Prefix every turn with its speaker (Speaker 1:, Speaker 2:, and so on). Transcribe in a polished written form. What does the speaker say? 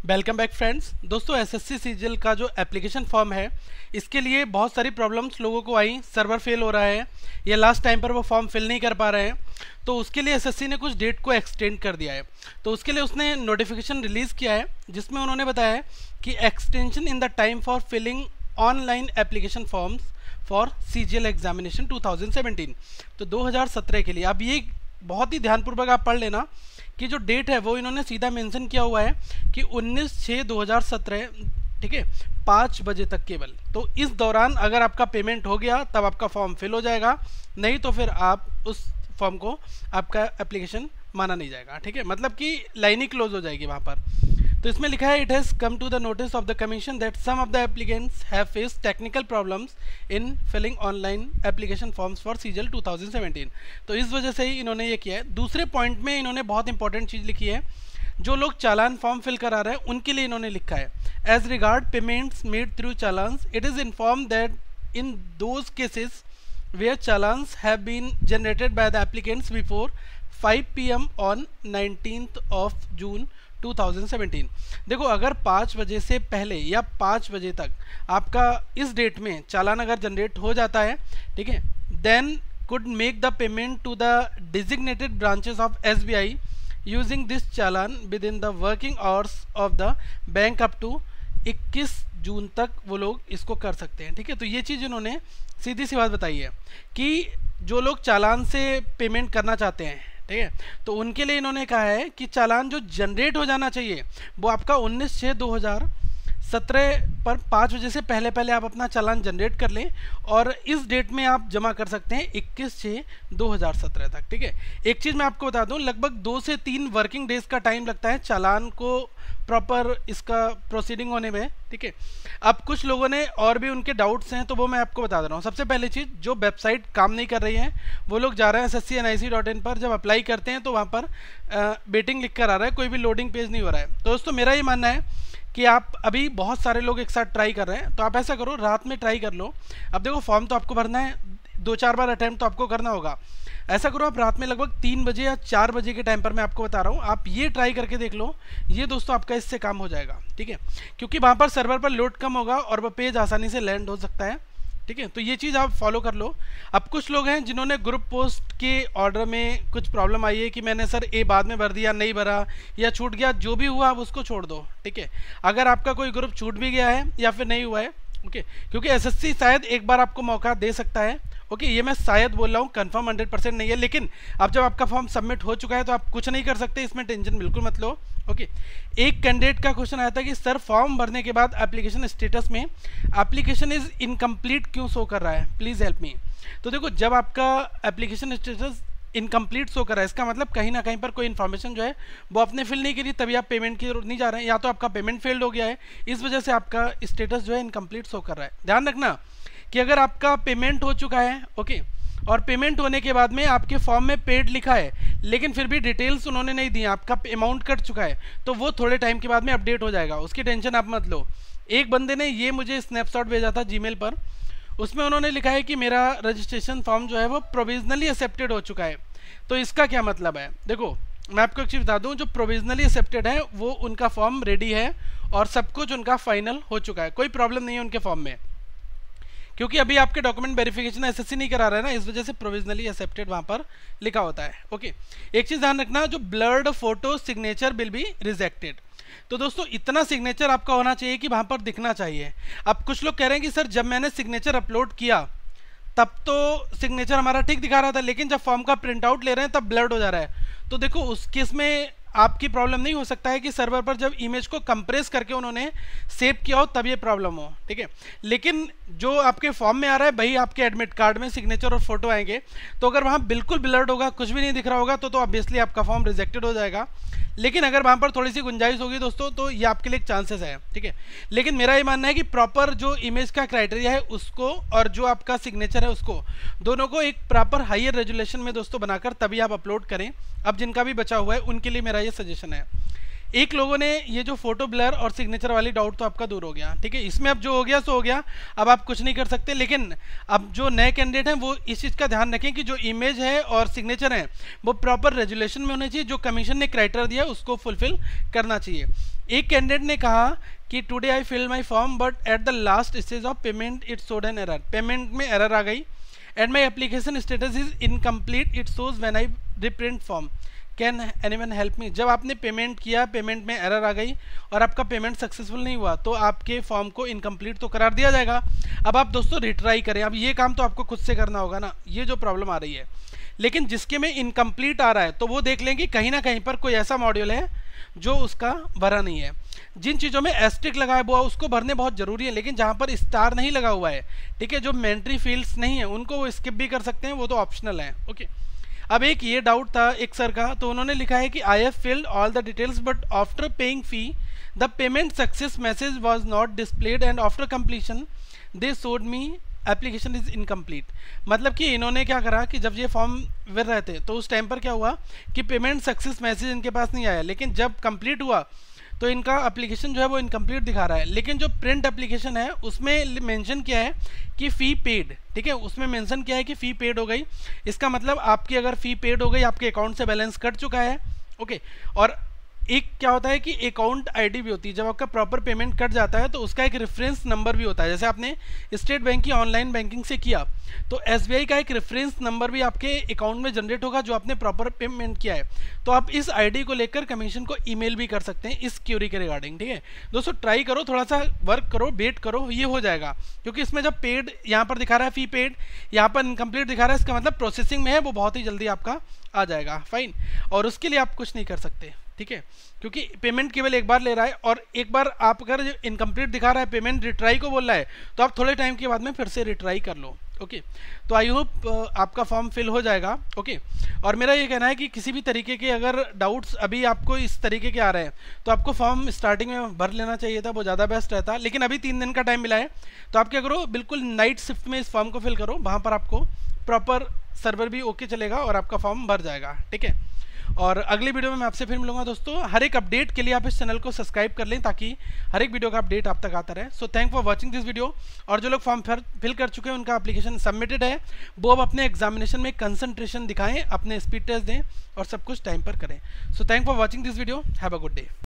Speaker 1: Welcome back friends. दोस्तों SSC CGL का जो एप्लीकेशन फॉर्म है इसके लिए बहुत सारी प्रॉब्लम्स लोगों को आई। सर्वर फेल हो रहा है या लास्ट टाइम पर वो फॉर्म फिल नहीं कर पा रहे हैं, तो उसके लिए एसएससी ने कुछ डेट को एक्सटेंड कर दिया है। तो उसके लिए उसने नोटिफिकेशन रिलीज़ किया है जिसमें उन्होंने बताया है कि extension in the time for filling online application forms for CGL examination 2017। तो 2017 के लिए अब ये बहुत ही ध्यानपूर्वक आप पढ़ लेना कि जो डेट है वो इन्होंने सीधा मेंशन किया हुआ है कि 19/6/2017, ठीक है, 5 बजे तक केवल। तो इस दौरान अगर आपका पेमेंट हो गया तब आपका फॉर्म फिल हो जाएगा, नहीं तो फिर आप उस फॉर्म को आपका एप्लीकेशन माना नहीं जाएगा। ठीक है, मतलब कि लाइन ही क्लोज हो जाएगी वहाँ पर। तो इसमें लिखा है, it has come to the notice of the commission that some of the applicants have faced technical problems in filling online application forms for CGL 2017। तो इस वजह से ही इन्होंने ये किया है। दूसरे पॉइंट में इन्होंने बहुत इंपॉर्टेंट चीज़ लिखी है, जो लोग चालान फॉर्म फिल करा रहे हैं उनके लिए इन्होंने लिखा है, as regard payments made through challans it is inform that in those cases where challans have been generated by the applicants before 5 PM on 19th of June 2017। देखो, अगर 5 बजे से पहले या 5 बजे तक आपका इस डेट में चालान अगर जनरेट हो जाता है, ठीक है, then could make the payment to the designated branches of SBI using this challan within the working hours of the bank up to 21 जून तक वो लोग इसको कर सकते हैं। ठीक है, तो ये चीज़ इन्होंने सीधी सी बात बताई है कि जो लोग चालान से पेमेंट करना चाहते हैं, ठीक है, तो उनके लिए इन्होंने कहा है कि चालान जो जनरेट हो जाना चाहिए वो आपका 19/6/2017 पर 5 बजे से पहले पहले आप अपना चालान जनरेट कर लें और इस डेट में आप जमा कर सकते हैं 21/6/2017 तक। ठीक है, एक चीज़ मैं आपको बता दूं, लगभग 2 से 3 वर्किंग डेज का टाइम लगता है चालान को प्रॉपर इसका प्रोसीडिंग होने में। ठीक है, अब कुछ लोगों ने और भी उनके डाउट्स हैं तो वो मैं आपको बता दे रहा हूँ। सबसे पहली चीज़, जो वेबसाइट काम नहीं कर रही है वो लोग जा रहे हैं sscnic.in पर, जब अप्लाई करते हैं तो वहाँ पर वेटिंग लिख कर आ रहा है, कोई भी लोडिंग पेज नहीं हो रहा है। तो दोस्तों मेरा ये मानना है कि आप अभी बहुत सारे लोग एक साथ ट्राई कर रहे हैं, तो आप ऐसा करो, रात में ट्राई कर लो। अब देखो, फॉर्म तो आपको भरना है, 2-4 बार अटैम्प्ट तो आपको करना होगा। ऐसा करो, आप रात में लगभग 3 बजे या 4 बजे के टाइम पर मैं आपको बता रहा हूँ, आप ये ट्राई करके देख लो। ये दोस्तों आपका इससे काम हो जाएगा। ठीक है, क्योंकि वहाँ पर सर्वर पर लोड कम होगा और वह पेज आसानी से लैंड हो सकता है। ठीक है, तो ये चीज़ आप फॉलो कर लो। अब कुछ लोग हैं जिन्होंने ग्रुप पोस्ट के ऑर्डर में कुछ प्रॉब्लम आई है कि मैंने सर ए बाद में भर दिया, नहीं भरा या छूट गया, जो भी हुआ आप उसको छोड़ दो। ठीक है, अगर आपका कोई ग्रुप छूट भी गया है या फिर नहीं हुआ है, ओके, क्योंकि एसएससी शायद एक बार आपको मौका दे सकता है। ओके, ये मैं शायद बोल रहा हूँ, कंफर्म 100% नहीं है, लेकिन अब जब आपका फॉर्म सबमिट हो चुका है तो आप कुछ नहीं कर सकते, इसमें टेंशन बिल्कुल मत लो। ओके, एक कैंडिडेट का क्वेश्चन आया था कि सर फॉर्म भरने के बाद एप्लीकेशन स्टेटस में एप्लीकेशन इज इनकम्प्लीट क्यों शो कर रहा है, प्लीज़ हेल्प मी। तो देखो, जब आपका एप्लीकेशन स्टेटस इनकम्प्लीट शो कर रहा है, इसका मतलब कहीं ना कहीं पर कोई इन्फॉर्मेशन जो है वो आपने फिल नहीं करी, तभी आप पेमेंट की जरूरत नहीं जा रहे हैं, या तो आपका पेमेंट फेल्ड हो गया है, इस वजह से आपका स्टेटस जो है इनकम्प्लीट शो कर रहा है। ध्यान रखना कि अगर आपका पेमेंट हो चुका है, ओके, और पेमेंट होने के बाद में आपके फॉर्म में पेड लिखा है लेकिन फिर भी डिटेल्स उन्होंने नहीं दी, आपका अमाउंट कट चुका है, तो वो थोड़े टाइम के बाद में अपडेट हो जाएगा, उसकी टेंशन आप मत लो। एक बंदे ने ये मुझे स्नैपशॉट भेजा था जीमेल पर, उसमें उन्होंने लिखा है कि मेरा रजिस्ट्रेशन फॉर्म जो है वो प्रोविजनली एक्सेप्टेड हो चुका है। तो इसका क्या मतलब है? देखो, मैं आपको एक चीज़ बता दूं, जो प्रोविजनली एक्सेप्टेड है वो उनका फॉर्म रेडी है और सब कुछ उनका फाइनल हो चुका है, कोई प्रॉब्लम नहीं है उनके फॉर्म में, क्योंकि अभी आपके डॉक्यूमेंट वेरिफिकेशन एसएससी नहीं करा रहा है ना, इस वजह से प्रोविजनली एक्सेप्टेड वहाँ पर लिखा होता है। ओके, एक चीज़ ध्यान रखना, जो blurred photo signature will be rejected. तो दोस्तों इतना सिग्नेचर आपका होना चाहिए कि वहाँ पर दिखना चाहिए। अब कुछ लोग कह रहे हैं कि सर जब मैंने सिग्नेचर अपलोड किया तब तो सिग्नेचर हमारा ठीक दिखा रहा था, लेकिन जब फॉर्म का प्रिंट आउट ले रहे हैं तब ब्लर्ड हो जा रहा है। तो देखो, उस केस में आपकी प्रॉब्लम नहीं हो सकता है कि सर्वर पर जब इमेज को कंप्रेस करके उन्होंने सेव किया हो तब ये प्रॉब्लम हो। ठीक है, लेकिन जो आपके फॉर्म में आ रहा है वही आपके एडमिट कार्ड में सिग्नेचर और फोटो आएंगे, तो अगर वहाँ बिल्कुल ब्लर्ड होगा, कुछ भी नहीं दिख रहा होगा, तो ऑब्वियसली आपका फॉर्म रिजेक्टेड हो जाएगा। लेकिन अगर वहाँ पर थोड़ी सी गुंजाइश होगी दोस्तों, तो ये आपके लिए एक चांसेस है। ठीक है, लेकिन मेरा ये मानना है कि प्रॉपर जो इमेज का क्राइटेरिया है उसको और जो आपका सिग्नेचर है उसको, दोनों को एक प्रॉपर हायर रेजुलेशन में दोस्तों बनाकर तभी आप अपलोड करें। अब जिनका भी बचा हुआ है उनके लिए मेरा ये सजेशन है। एक लोगों ने ये जो फोटो ब्लर और सिग्नेचर वाली डाउट तो आपका दूर हो गया, ठीक है। इसमें अब जो हो गया सो हो गया, अब आप कुछ नहीं कर सकते। लेकिन अब जो नए कैंडिडेट हैं वो इस चीज़ का ध्यान रखें कि जो इमेज है और सिग्नेचर है वो प्रॉपर रेजुलेशन में होने चाहिए, जो कमीशन ने क्राइटेरिया दिया उसको फुलफिल करना चाहिए। एक कैंडिडेट ने कहा कि today I fill my form but at the last stage of payment it showed an error, payment में एरर आ गई। And my application status is incomplete, it shows when I reprint form, can anyone help me. जब आपने payment किया, payment में error आ गई और आपका पेमेंट सक्सेसफुल नहीं हुआ तो आपके फॉर्म को इनकम्प्लीट तो करार दिया जाएगा। अब आप दोस्तों रिट्राई करें, अब ये काम तो आपको खुद से करना होगा ना, ये जो प्रॉब्लम आ रही है। लेकिन जिसके में इनकम्प्लीट आ रहा है तो वो देख लें कि कहीं ना कहीं पर कोई ऐसा मॉड्यूल है जो उसका भरा नहीं है। जिन चीज़ों में एस्ट्रिक लगा हुआ है उसको भरने बहुत ज़रूरी है, लेकिन जहाँ पर स्टार नहीं लगा हुआ है, ठीक है, जो मैंट्री फील्ड्स नहीं है उनको वो स्किप भी कर सकते हैं, वो तो ऑप्शनल है। ओके, अब एक ये डाउट था एक सर का, तो उन्होंने लिखा है कि I have filled all the details but after paying fee the payment success message was not displayed and after completion they showed me application is incomplete. मतलब कि इन्होंने क्या करा कि जब ये फॉर्म भर रहे थे तो उस टाइम पर क्या हुआ कि पेमेंट सक्सेस मैसेज इनके पास नहीं आया, लेकिन जब कंप्लीट हुआ तो इनका एप्लीकेशन जो है वो इनकम्प्लीट दिखा रहा है। लेकिन जो प्रिंट एप्लीकेशन है उसमें मेंशन किया है कि फ़ी पेड, ठीक है, उसमें मेंशन किया है कि फ़ी पेड हो गई। इसका मतलब आपकी अगर फ़ी पेड हो गई, आपके अकाउंट से बैलेंस कट चुका है। ओके, और एक क्या होता है कि अकाउंट आईडी भी होती है, जब आपका प्रॉपर पेमेंट कट जाता है तो उसका एक रेफरेंस नंबर भी होता है। जैसे आपने स्टेट बैंक की ऑनलाइन बैंकिंग से किया तो एसबीआई का एक रेफरेंस नंबर भी आपके अकाउंट में जनरेट होगा जो आपने प्रॉपर पेमेंट किया है। तो आप इस आईडी को लेकर कमीशन को ईमेल भी कर सकते हैं इस क्यूरी के रिगार्डिंग, ठीक है। दोस्तों ट्राई करो, थोड़ा सा वर्क करो, वेट करो, ये हो जाएगा। क्योंकि इसमें जब पेड यहाँ पर दिखा रहा है, फी पेड यहाँ पर इनकम्प्लीट दिखा रहा है, इसका मतलब प्रोसेसिंग में है, वो बहुत ही जल्दी आपका आ जाएगा, फाइन। और उसके लिए आप कुछ नहीं कर सकते, ठीक है, क्योंकि पेमेंट केवल एक बार ले रहा है। और एक बार आप अगर इनकम्प्लीट दिखा रहा है, पेमेंट रिट्राई को बोल रहा है, तो आप थोड़े टाइम के बाद में फिर से रिट्राई कर लो। ओके, तो आई होप आपका फॉर्म फिल हो जाएगा। ओके, और मेरा ये कहना है कि किसी भी तरीके के अगर डाउट्स अभी आपको इस तरीके के आ रहे हैं तो आपको फॉर्म स्टार्टिंग में भर लेना चाहिए था, वो ज़्यादा बेस्ट रहता। लेकिन अभी 3 दिन का टाइम मिला है तो आप क्या करो, बिल्कुल नाइट शिफ्ट में इस फॉर्म को फिल करो, वहाँ पर आपको प्रॉपर सर्वर भी ओके चलेगा और आपका फॉर्म भर जाएगा, ठीक है। और अगली वीडियो में मैं आपसे फिर मिलूंगा दोस्तों। हर एक अपडेट के लिए आप इस चैनल को सब्सक्राइब कर लें ताकि हर एक वीडियो का अपडेट आप तक आता रहे। So thank for watching this video. और जो लोग फॉर्म फिल कर चुके हैं उनका एप्लीकेशन सबमिटेड है, वो अब अपने एग्जामिनेशन में कंसंट्रेशन दिखाएं, अपने स्पीड टेस्ट दें और सब कुछ टाइम पर करें। So thank for watching this video, have a good day.